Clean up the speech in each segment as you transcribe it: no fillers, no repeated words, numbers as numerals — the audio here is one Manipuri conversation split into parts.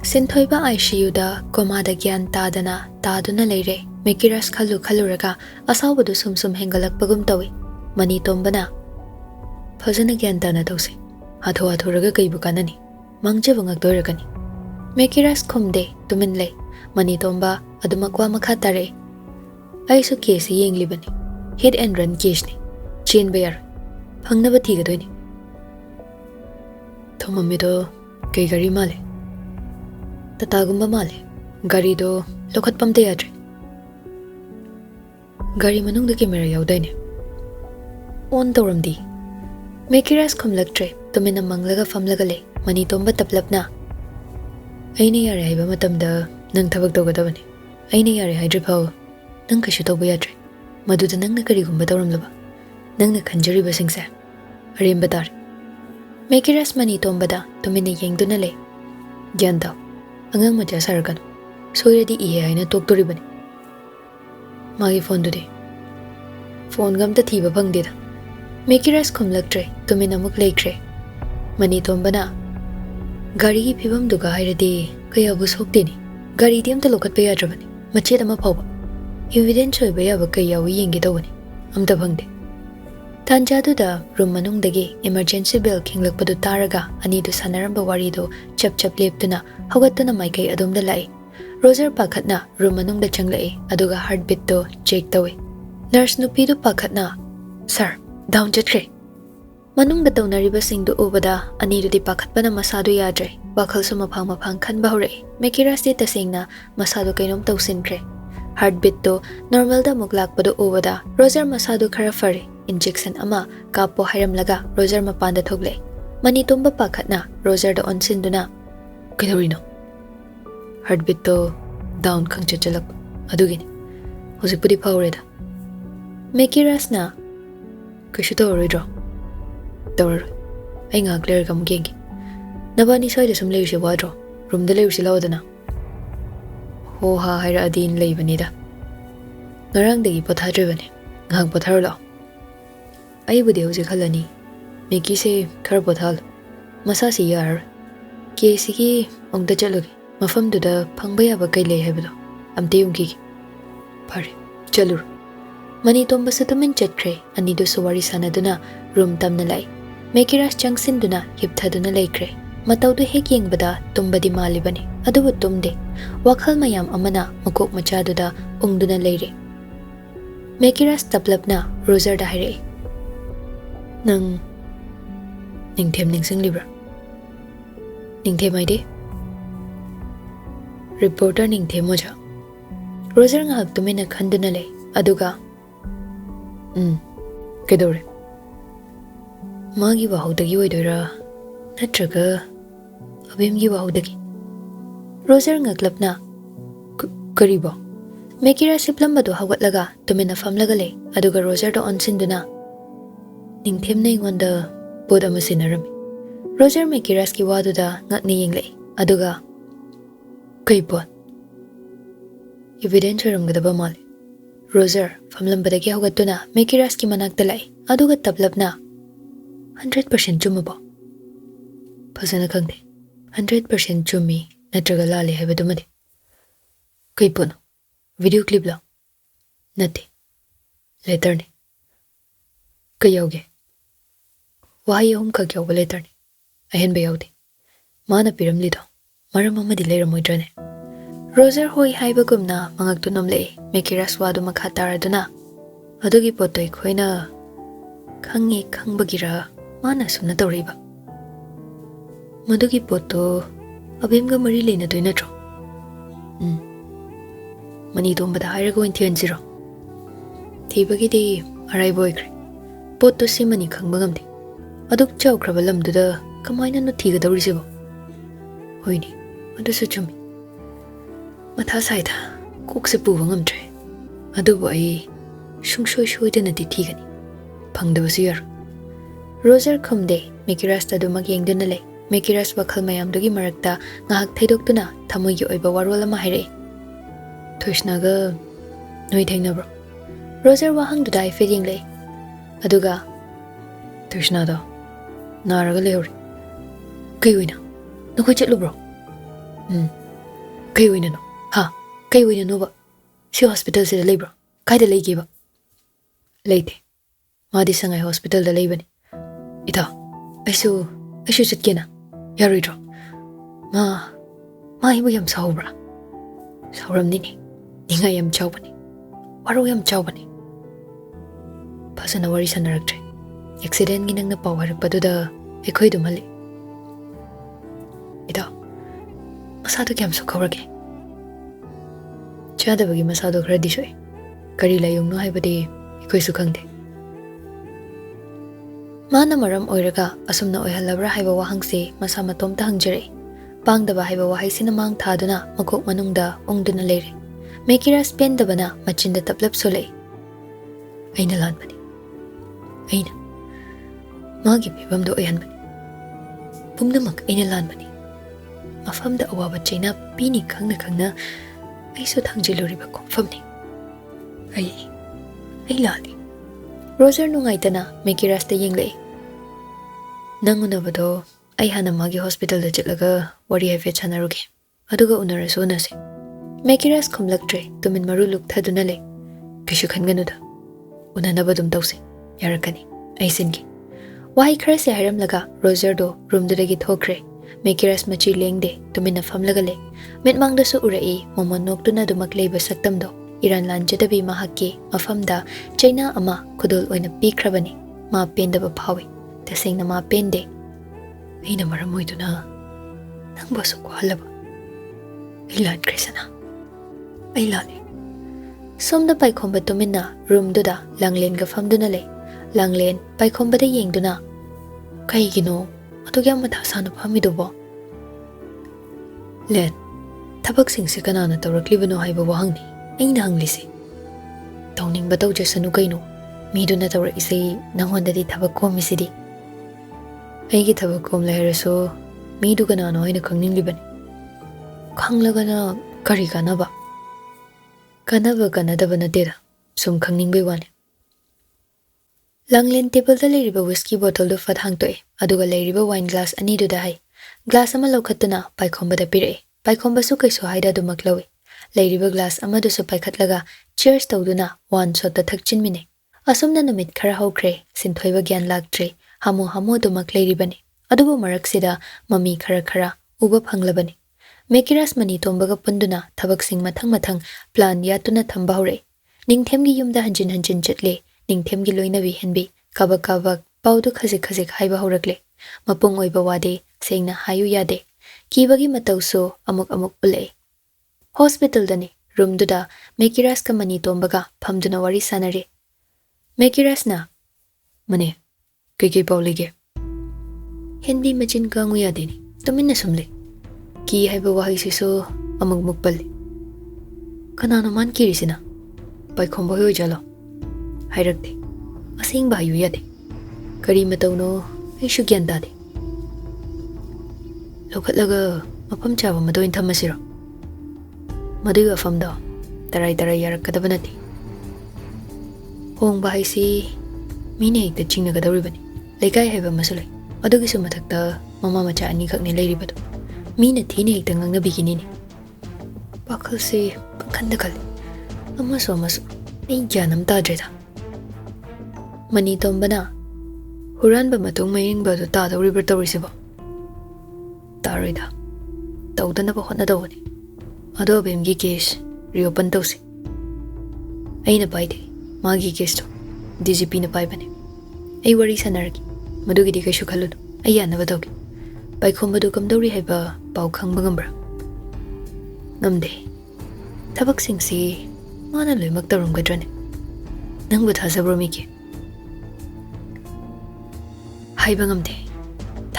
Sinthoiba ICU da koma da gyan taduna leire Mekiras khaluraga asawbadu sum hengalakpagum tawi mani tombana phajana gyan tana tawse hatho raga kaibu kanani mangjaba ngakdoiragani Mekiras khomde tumin lei mani tomba adumakwa makha tare aisu case yenglibani hit and run case ni chain bayar phangnaba thigadoini thomamido kai gari male tatagumba male gari do lokhat pamte yadre gari manung da camera yaudaine on tawramdi Mekiras khomlaktre tumina manglaga famlaga le mani tomba taplapna Ainy yare haiba matamda nang thabak tawgadabani Ainy yare haidri phau nang kashu tawba yadre maduda nangna karigumba tawramlaba nangna khanjariba singse aremba tare Mekiras mani tomba da tumina yengduna le gyan taw angang macha saragano soiradi iye haina toktoribani magi phone dudi phone gamta thiba phangdeda Mekiras khomlaktre tumina muk leikre mani tombana gari gi phibam duga hairadi kayabu sokteni gari di amta lokhat pe yadrabani machet ama phawba evidence hoiba yaba kayawu yengi tawani amta phangde tanjadu da room manung dagi emergency bell khinglakpadu taraga ani du sanaramba wari do chap leptuna hogatuna maikai adumda lai Roger pakhatna room manung da changlai aduga heartbeat do check tawi nurse nupi du pakhatna sir down chatre manung da tawnariba singdu ubada ani du di pakhatpana masadu yadre WakhaL suma phang khanba hore Mekiras di tasingna masadu kainom tawsinkre heartbeat do normal da muklakpadu ubada Roger masadu khara fare injection ama kapo hairamlaga Roger mapanda thogle mani tomba pakhatna Roger da onsinduna kaidorino heartbeat to down khangchalak adugini hojipudi phawreda Mekiras na kashu tawroidro tawr ai nga clear kam gengi nabani soida sum leuse wadro room da leuse lawdana ho ha haira adin leibani da ngarang degi pothadrebani ngak potharlo ai budi hoje khalani meki se khar pothal masa si yar ke sigi ongda chalogi mafam du da phangba yaba kai lei hebdo amte yumki phare chalur mani tomba satamin chatre ani do suwari sanaduna room tamna lai Mekiras changsin duna hipthaduna leikre matau du hek yengbada tumbadi malibani adubu tumde WakhaL mayam amana makok machadu da ungduna leire Mekiras taplapna Roger da haire nang ningthem ningsing libra ningthem aide reporter ningthem moja Roger ngak tumina khanduna le aduga kedore magi wahudagi oidora natraga abimgi wahudagi Roger ngaklapna karibo Mekiras siplambadu hawatlaga tumina famlaga le aduga Roger do onsinduna ningthem na ingonda boda masinarami Roger Mekiras ki waduda ngakni yenglei aduga kaipon evidence ramgadaba male Roger famlambadagi hawatuna Mekiras ki manakta lai aduga taplapna 100% chumabo phasana khangde 100% chumi natraga lale hebadumade kaipon video clip la nate letter ne kayoge wahi hum ka kyo letter ne ahen bayaude mana piram lido maram amadi leiramoidrane Roger hoi haibagumna mangaktu namle Mekiras wadu makha taraduna adugi potoi khoina khangi khangbagira mana sumna tawriba madugi poto abimga mari leina doina tro mani tombada hairago inthian zero thibagi de arai boykre poto simani khangbagam de aduk chawkraba lamduda kamaina no thiga dawrisibo hoini adusu chumi matha saida kokse puwa ngamtre adubu ai sungsoi soidana di thigani phangdabasu yar Roger khomde Mekiras tadu magyengduna le Mekiras WakhaL mayamdugi marakta ngahak thaidokduna thamoigi oiba warwal ama haire thoishnaga noi thengnabro Roger wahang dudai feeding le aduga thoishna do naraga lehori kai oina nakoi chatlu bro Kay uwi na no? Ha? Kay uwi na no ba? Si hospital sila labor. Kay da lagi ba? Late. Madi sa ngay hospital da labor ni. Ita, ayso sit na. Yari dro. Ma ibo yam saubra. Sauram ni. Di nga yam chow ba ni. Waro yam chow ba ni. Pasa na wari sa naraktre. Accident ginang napawarak pa da ako'y dumali. Ito, masado kiyam so kawarage. Chada bagi masado khara di soy. Kari layong no haibadi ako'y sukangde. Mana maram oiraga asum na oihalabra haiba wahangsi masa matom ta hangjare. Pangdaba haiba wahai sinamang thaduna makok manungda ongduna leire. Mekira spend daba na machinda taplap solay. Aina lan bani. Aina. Magi pibam do oyan bani. Pumnamak aina lan bani. Mafamda awawa chayna pini kangna aiso thangjiluriba confirm ni. Ay lali. Roger nungaitana Mekiras ta yenglay. Nangunabado ay hana magi hospital da chitlaga wari haife chanarugi. Aduga unaraso na si. Mekiras kumlaktre tumin maruluk thaduna le. Kishu khanganuda. Unanabadum tawsi. Yarakani. Ay singi. Wahay khara se hairam laga Roger do room dudagi thokre. Mekiras machi lengde tumin na famlaga le. Mitmang da su urai momonok tuna dumak leba saktam do. Iran lan jadabi mahaki mafamda China ama kudul oina pikrabani ma pendaba phawi tasing na ma pende aina maramoy duna nang baso ko halaba ilan kresana ay lali somda pai khomba tuminna room duda langlen ga famduna le langlen pai khomba da yengduna kai gino atugya matha sanu phamido bo len tabak sing se kanana tawraklibano haiba wahangni aina hanglisi tawning ba tawjasanu kaino miduna tawra isay nanghondadi thabak komisidi aigi thabak kom lairaso midu kanano haina khangninglibani khanglagana kari kanaba kanadaba natera sum khangningbay wani langlen table da leiriba whiskey bottle do fat hangtoy aduga leiriba wine glass ani do da hai glass ama lokhatuna paikhomba da pire paikhomba su kaiso haida do maklawi leiriba glass amadu su paikhatlaga cheers tawduna one shot da thakchin mine asumna numit khara hokre sinthoiba gyan laktre hamo dumak leiribani adubu maraksida mami khara uba phanglabani Mekiras mani tombaga punduna thabak sing mathang plan yatuna thamba hore ningthemgi yumda hanjin chatle ningthemgi loinabi henbi kabak paudu khazik haiba horakle mapung oiba wade sengna hayu yade kibagi matauso amuk ule Hospital dani room duda Mekiras ka mani tombaga phamduna wari sanare Mekiras na mane keke paulige henbi machin ka nguya deni tuminna sumle ki haiba wahai siso amuk mukpal kanano man kirisina pai khomba hoy jalo hairakte asing ba yu yade kari matauno ai shu gyan dade lokhatlaga mapam chaba madoin thamasiro Maduga famdo taray yarakadaba nati hong bahay si mine higda ching nagadawribani laikay haiba masulay adugi sumathakta mama macha ani khak ni leiribado mina thine higda ngang nabiginini WakhaL si pangkhanda khali amaso ay gyanam tadreda mani tombana huranba matung mayingba do tadawribar tawrisiba taroida tawdanaba hotnadawani Ado bemgi case reopen tawsi aina paide magi case to DGP na paibane ay wari sanargi madugidi kaishu khalud aya na badawgi pai khombadu kamdawri haiba pau khangba ngambra ngamde thabak singsi mana loimak tarum gadrane nangbu thasabro miki haiba ngamde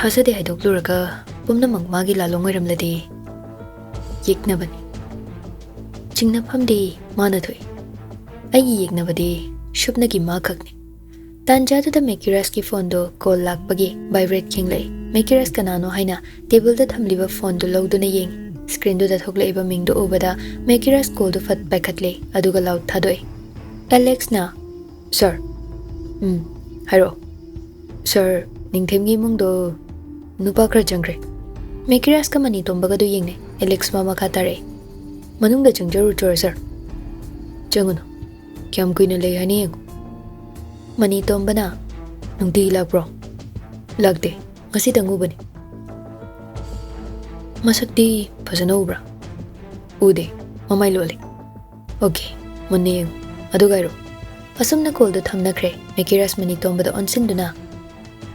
thasade haidokluraga pumnamak magi lalongoiramladi yeknabani Chingna phamdi mana thoi ai yeknabadi shubnagi ma khakni tanjadu da Mekiras ki phone do call lakpagi vibrate kinglai Mekiras kanano haina table da thamliba phone do lawduna yeng screen do da thoklaiba mingdo obada Mekiras call do fat paikatle aduga loud thadoi Alex na sir hairo sir ningthemgi mungdo nupa khra jangre Mekiras ka mani tombaga do yengne Alex mama katare. Manungda changjaru chor sir. Changuno. Kyam kuina lay hani yango. Mani tombana. Nungti lakbro. Lagde. Ngasi tangu bani. Masakti pasana ubra. Ude. Mamay lole. Okay. Munni yango. Adugairo. Asumna koldo thamna kre. Mekiras mani tombada onsinduna.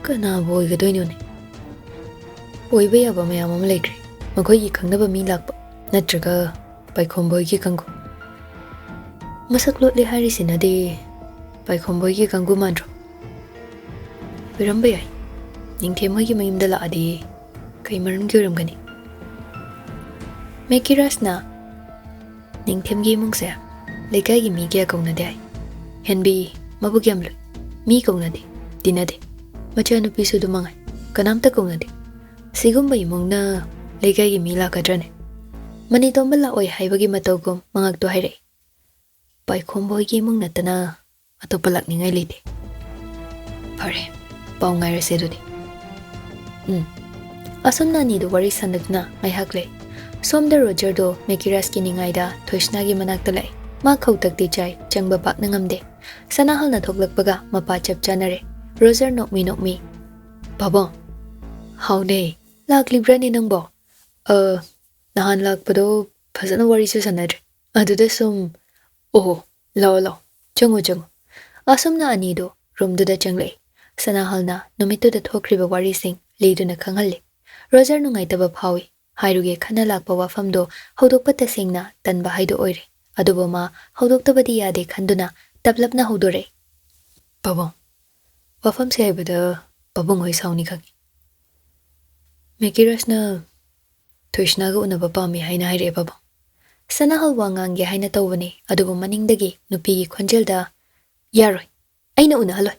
Kana boy gadoino ne. Oiba yaba mayam ama lekre. Makhoi gi khangnaba mi lakpa. Natraga Yaikhom boy gi kangu. Masak lotle hari sinade Yaikhom boy gi kangu mandro. Biramba yai. Ningthem hoy gi mayumda laade kai maram gi uramgani. Mekiras na Ningthem gi mungsa lekai gi mi kya kauna de ai. Henbi mabu gyamlu mi kauna de dinade. Macha nupi su dumangai kanamta kauna de. Sigumba imongna lekai gi mi lakadrane. Mani tomba la oi haibagi matawgum mangagto haire. Yaikhom boy gi mung natana atopa lakningai lite. Pare, pau ngai rase dudi. Asumna ni do wari sanadna ngai hakle. Somda Roger do Mekiras ki ningai da Thoishna gi manakta lai. Ma khautak ti chai changba pak na ngamde. Sanahal na thoklakpaga mapa chap chanare. Roger nokmi. Baba, how ne? Lakli brani nangbo. Nahan lakpado phasana wari su sanadre. Aduda sum Oh, lao. Changu. Asumna anido room duda changle. Sanahalna numito da thokriba wari sing leiduna khangalle. Roger nungai taba phawi. Hairuge khana lakpa wafamdo hodokpa tasingna tanba haido oire. Adubo ma hodoktabadi yade khanduna tablapna hodore. Babong. Wafam se haibada babong hoi sauni khaki. Mekirasna Thoishna ga unaba pami haina haire babong. Sanahal wangang ge haina tawani adubo maningdagi nupi gi khonjelda yaroi aina unahaloi.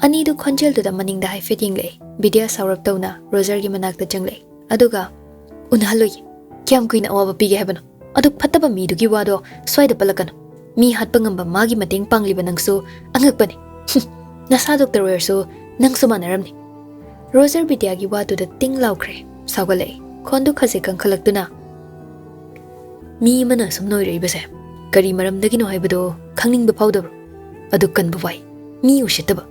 Ani du khonjeldu da maningda hai fitting le bidia saurap tawna Roger gi manakta changle. Aduga unahaloi kyam kuina awaba pige hebano. Aduk phattaba mi du gi wado swaida palakano. Mi hatpa ngamba magi mateng pangliba nangsu angakpani. Nasa doctor werso nangsu manaramni. Roger bidia gi wado da ting laukre sagale khondu khaje kankhalakduna Mi mana sumnoi reibase kari maramdagino haibado khangningbा फाउदबो अदु कनबो वाई मी उशितबा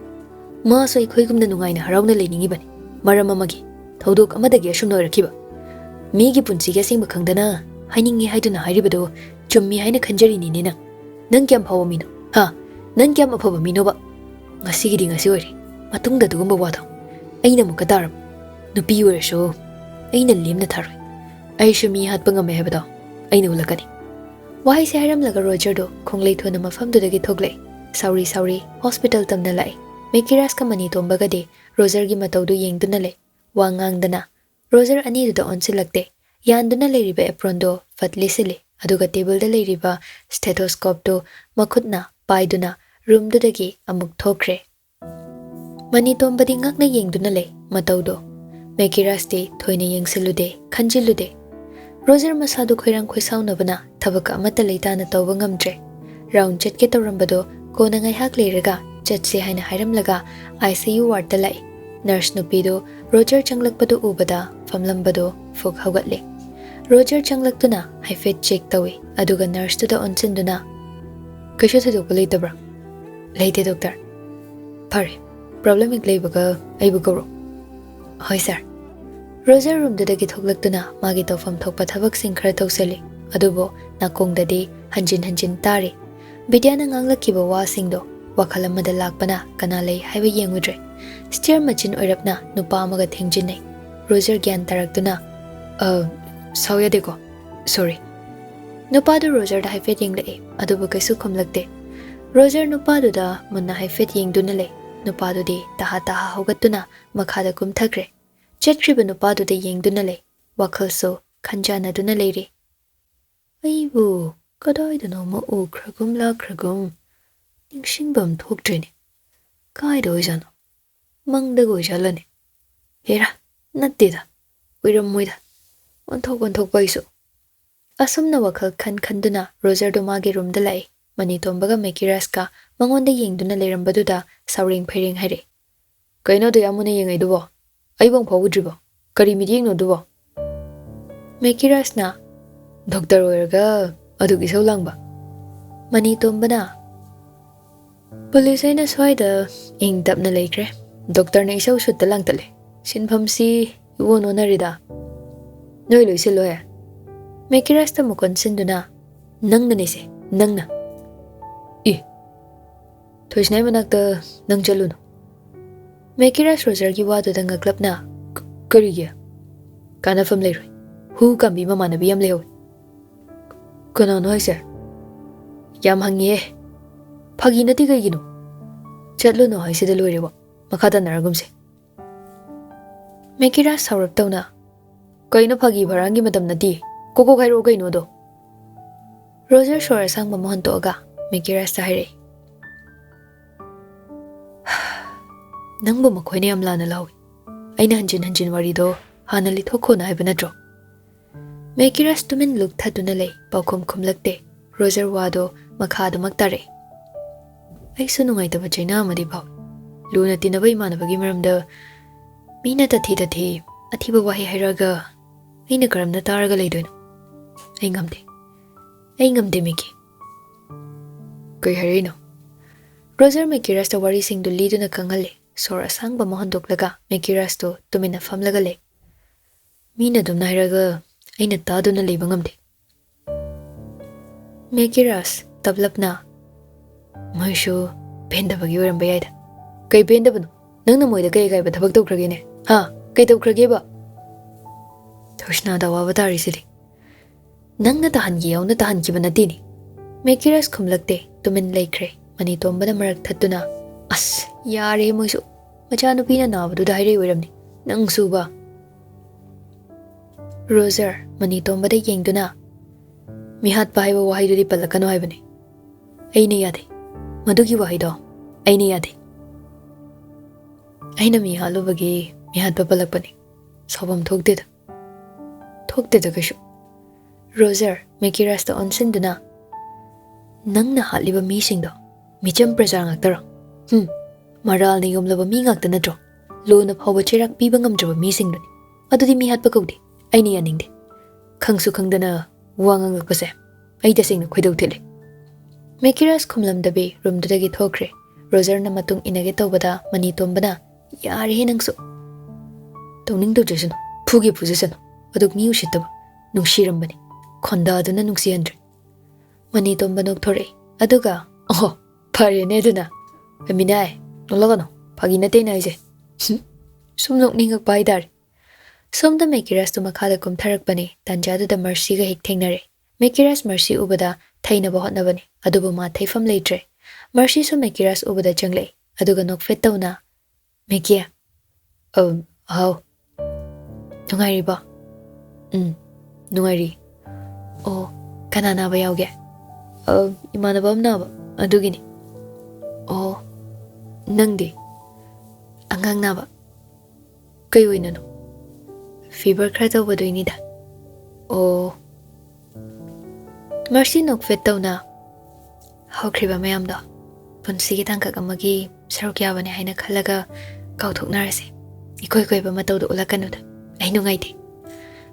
मा सoi खोइगुमना नुंगाइना हराउना लेनिंगी बने मरम अमगी थौदोक अमदगी असुमनoi रखिबा मीगी पुंसिगे सिंग खंगदना हाइनिंगी हाइदुना हाइरिबदो चुम्मी हाइना खंजरिनी नेना नंग क्याम फाव मिनो हा नंग क्याम अफब मिनोबा ngasigiди ngasi ori matungda dugumba wado aina muka darab nupi oresho aina limna tharoi aishu mi hatpa ngame hebado aina ulakani wahai se haram laga Roger do khonglei thona mafam du dagi thogle sauri hospital tamna lai Mekiras ka mani tombaga de Roger gi matau du yengduna le wangang dana Roger ani du da onsilakte yanduna le riba apron do fatlisile aduga table da le riba stethoscope do makhutna paiduna room du dagi amuk thokre mani tombadi ngakna yengduna le matau do Mekiras de thoina yengsilude khanjilude Roger masadu khoirang khoisau nabana thabaka amata leitana tawba ngamdre round chetke tawrambado kona ngai hak leiraga chatse haina hairamlaga ICU ward da lai nurse nupido Roger changlakpado ubada famlambado fuk haugatle Roger changlaktuna haifet check tawi aduga nurse tu da onsinduna kashu thu dokpa leitabra leite doctor pare problem ik leibaga aibu goro hoi sir Roger room dagi thoklaktuna magi tofam thokpa thabak sing khara thokseli adubo nakongdadi hanjin tari bidyana nganglakkiba wa singdo WakhaL amada lakpana kana lei haiba yengudre steer machin oirapna nupa amaga thengjinai Roger gyan taraktuna sawya deko sorry nupa du Roger da haifet yenglai adubo kaisu khomlakte Roger nupa du da munna haifet yengduna le nupa du di taha hogatuna makhada kumthakre Chetriba nupadu de yengduna le WakhaL so khanjana duna leire aibu kadai dano ma u khragum la khragum ningsingbam thokdrene kai do jano mangda go jalane hera nattida uiram moida onthok baiso asumna WakhaL khanduna Roger do magi room da lai mani tombaga Mekiras ka mangonda yengduna leirambaduda sauring phairing haire kaino do yamune yengai dubo Aibong pawudribo kari midiyeng no dubo Mekirasna Doctor oirga adugi sau langba. Mani tombana Police aina swaida ing tapna laikre. Doctor na isau sutta langtale. Sinpham si iwon onarida. Noi loisi loya. Mekirasta mukon sinduna nangna nise nangna. Thoisnai manakta nang chaluno. Mekiras Roger ki wadu danga klapna kariya. Kana fam leiroi. Hu kambi mamanabi am leho. Kana no sir. Yam hangiye. Phagi nati kaigino. Chatluno haisida loirewa. Makada naragumse. Mekiras saurap tawna. Kaino phagi bharangi matam nati. Koko kairo kaino do. Roger shora sang mamohan to aga. Mekiras tahire. Nangbo makoy ni amla na lawi. Aina hanjin wari do hana li thoko na haiba nadro. Mekiras tumin luk thaduna lay paukum kumlakte. Roger wado makhado magtare. Ay sunungay taba chayna amadi baw. Luna tinabay manabagi maramda mina tathi atiba wahi hairaga ay nakaram na taraga lay doon. Ay ngamde Miki. Kay haray no. Roger Mekiras ta wari sing do lido na kangali. Sora sang ba mohandok laga Mekiras to tumina fam laga le. Mina dum nairaga ay natado na labang amde. Mekiras tablap na. Maisho benda bagi orang bayada. Kay benda ba no? Nang namoy da kay ba tabag daw krage ne? Ha? Kay daw krage ba? Tosh na daw avatari sili. Nang natahan giyaw natahan ki ba na dini? Mekiras kumlagte tumin laikre. Manitomba na marak thadto na. As, yari mo iso. Machano pina na abado dahil iwaram ni. Nang suba. Roger, manitomba da yeng do na. Mihat pa haiwa wahay do di palakano haiba ni. Ainy yade. Madugi wahay do. Ainy yade. Ayna mihalo bagi mihat pa palakpa ni. Sobam thokde da. Thokde da kasyo. Roger, Mekiras da onsin do na. Nang nahaliba mising do. Micham prajar ngaktarang. Maral ni yomlaba mi ngakta nadro. Lona phawa chirak piba ngamdraba mising doni. Adudi mi hat pa kaudi. Ainy yaningde. Khangsu khangdana wangang ngakpase. Ay dasing na khoidaw tili. Mekiras kumlamdabi rumdudagi thokre. Roger na matung inage tawbada manitomba na yari hinangso. Tawning daw jasano. Pugi puzasano. Adug mi ushitaba. Nungsirambani. Konda aduna nungsihandre. Manitomba nokthore. Aduga. Oh. Pare ne duna. Aminay. Nolagano. Pagi natin na ise. Sumnok ningak baidar. Somda Mekiras to makada kum tarak bani. Tanjado da Mercy ga hik tengnare. Mekiras Mercy ubada thay na bahot na bani. Adubo ma thay fam leitre. Mercy so Mekiras ubada jangle. Aduga nok fit daw na. Mekia. How? Nungayri ba? Nungayri. Oh, kanana ba yawge? Imana ba na ba? Adugini. Oh, nangdi. Angang na ba? Kayo ina no? Fever kra daw ba doy nida? Oh. Mercy nok fit daw na. Hawkri ba mayam daw? Punsigi tangkag amagi sarukya ba ni hay nakhalaga kauthok narase. Ikoy ba mataw do ulakan no da? Ay nungay di.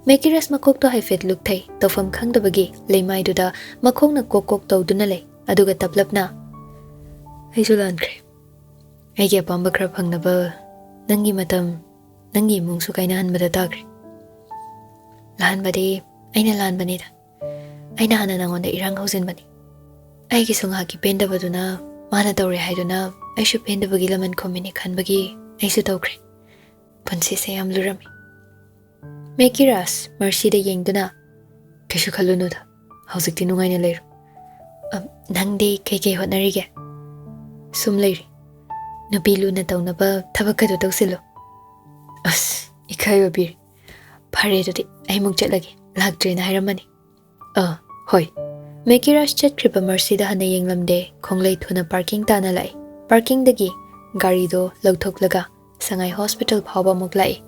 Mekiras makok to hay fit look thay. Tawfam kang da bagi. Laymay do da makong nagkokok daw do na lay. Aduga taplap na. Ay sulan kre. Ay kaya pamba krap hang na ba nangi matam nangi mong sukay na hanbada tagre. Lahan ba di ay nalahan ba nida? Ay nahana nangon da irang hausin ba ni? Ay kisong haki penda ba do na mana tawre hay do na ay siya penda bagi laman kominikhan bagi ay su tawkre. Pansi sayam lurami. Mekiras Mercy da yeng do na. Kasyo kaluno da. Hausik tinungay na layro. Nang di kay hot na rige. Sumlayri. Napilu na taw na ba tabag ka do taw silo. As, ikayo bir. Pare do di ay mugjat lagi. Lagdre na hayramani. Hoy. Mekiras chat kripa Mercy da hana yeng lamde kong lay to na parking ta na lay. Parking dagi. Gari do lagtok laga. Sangay hospital pawba muglay.